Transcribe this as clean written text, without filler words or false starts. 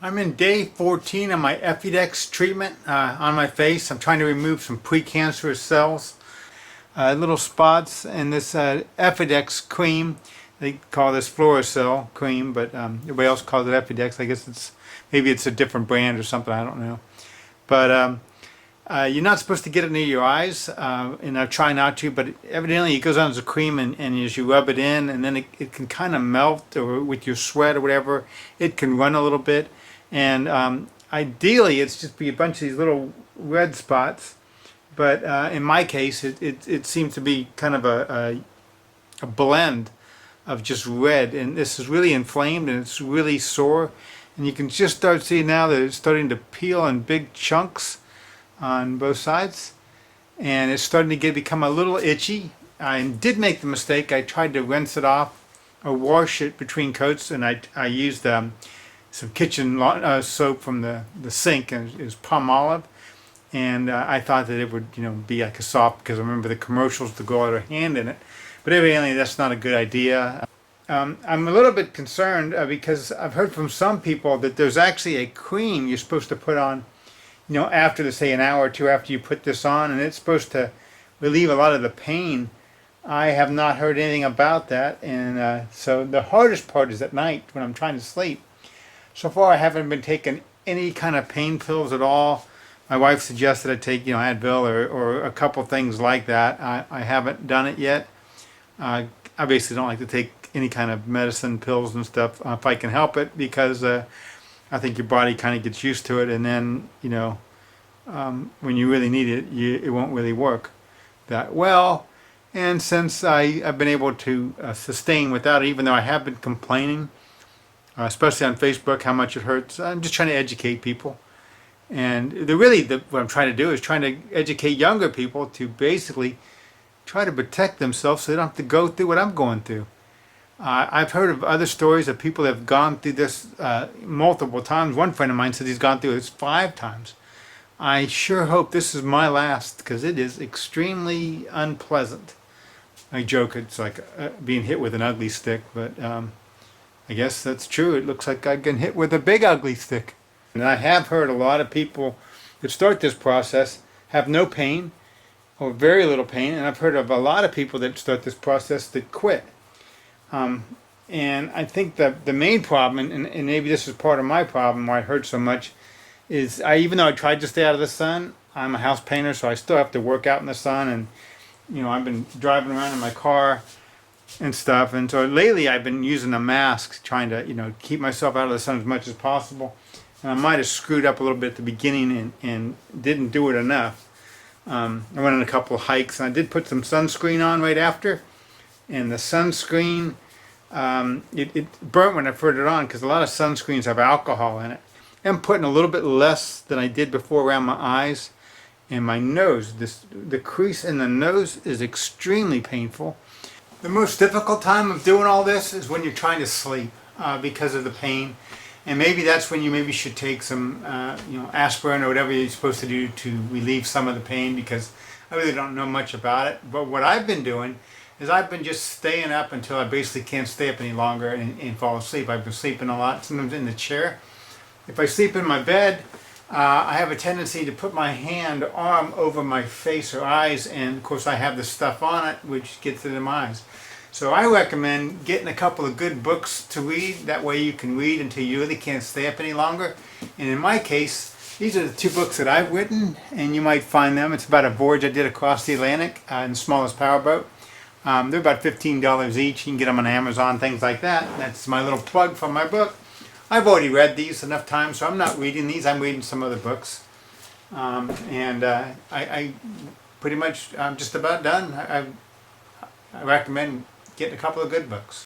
I'm in day 14 of my Efudex treatment on my face. I'm trying to remove some precancerous cells, little spots in this Efudex cream. They call this Fluorocell cream, but everybody else calls it Efudex. I guess maybe it's a different brand or something. I don't know. But you're not supposed to get it near your eyes, and I try not to, but evidently it goes on as a cream, and as you rub it in, and then it can kind of melt, or with your sweat or whatever, it can run a little bit. And ideally it's just be a bunch of these little red spots, but in my case it seems to be kind of a blend of just red, and this is really inflamed and it's really sore, and you can just start seeing now that it's starting to peel in big chunks on both sides, and it's starting to become a little itchy. I did make the mistake. I tried to rinse it off or wash it between coats, and I used some kitchen soap from the sink, and it was palm olive, and I thought that it would be like a soft, because I remember the commercials to go out her hand in it, but evidently that's not a good idea. I'm a little bit concerned because I've heard from some people that there's actually a cream you're supposed to put on after, say, an hour or two after you put this on, and it's supposed to relieve a lot of the pain. I have not heard anything about that, and so the hardest part is at night when I'm trying to sleep. So far I haven't been taking any kind of pain pills at all. My wife suggested I take Advil or a couple things like that. I haven't done it yet. I basically don't like to take any kind of medicine, pills and stuff if I can help it, because I think your body kind of gets used to it, and then when you really need it, it won't really work that well. And since I've been able to sustain without it, even though I have been complaining, especially on Facebook, how much it hurts, I'm just trying to educate people. And what I'm trying to do is trying to educate younger people to basically try to protect themselves so they don't have to go through what I'm going through. I've heard of other stories of people that have gone through this multiple times. One friend of mine said he's gone through this 5 times. I sure hope this is my last, because it is extremely unpleasant. I joke, it's like being hit with an ugly stick, but I guess that's true. It looks like I've been hit with a big ugly stick. And I have heard a lot of people that start this process have no pain or very little pain, and I've heard of a lot of people that start this process that quit. And I think that the main problem, and maybe this is part of my problem why it hurts so much, is even though I tried to stay out of the sun, I'm a house painter, so I still have to work out in the sun, and I've been driving around in my car and stuff, and so lately I've been using a mask, trying to keep myself out of the sun as much as possible. And I might have screwed up a little bit at the beginning and didn't do it enough. I went on a couple of hikes, and I did put some sunscreen on right after, and the sunscreen it burnt when I put it on, because a lot of sunscreens have alcohol in it. I'm putting a little bit less than I did before around my eyes and my nose. The crease in the nose is extremely painful. The most difficult time of doing all this is when you're trying to sleep because of the pain, and maybe that's when you should take some aspirin or whatever you're supposed to do to relieve some of the pain, because I really don't know much about it. But what I've been doing is I've been just staying up until I basically can't stay up any longer and fall asleep. I've been sleeping a lot, sometimes in the chair. If I sleep in my bed, I have a tendency to put my arm over my face or eyes, and of course I have the stuff on it which gets into my eyes. So I recommend getting a couple of good books to read. That way you can read until you really can't stay up any longer. And in my case, these are the 2 books that I've written, and you might find them. It's about a voyage I did across the Atlantic in the smallest powerboat. They're about $15 each. You can get them on Amazon, things like that. That's my little plug for my book. I've already read these enough times, so I'm not reading these. I'm reading some other books. I pretty much, I'm just about done. I recommend getting a couple of good books.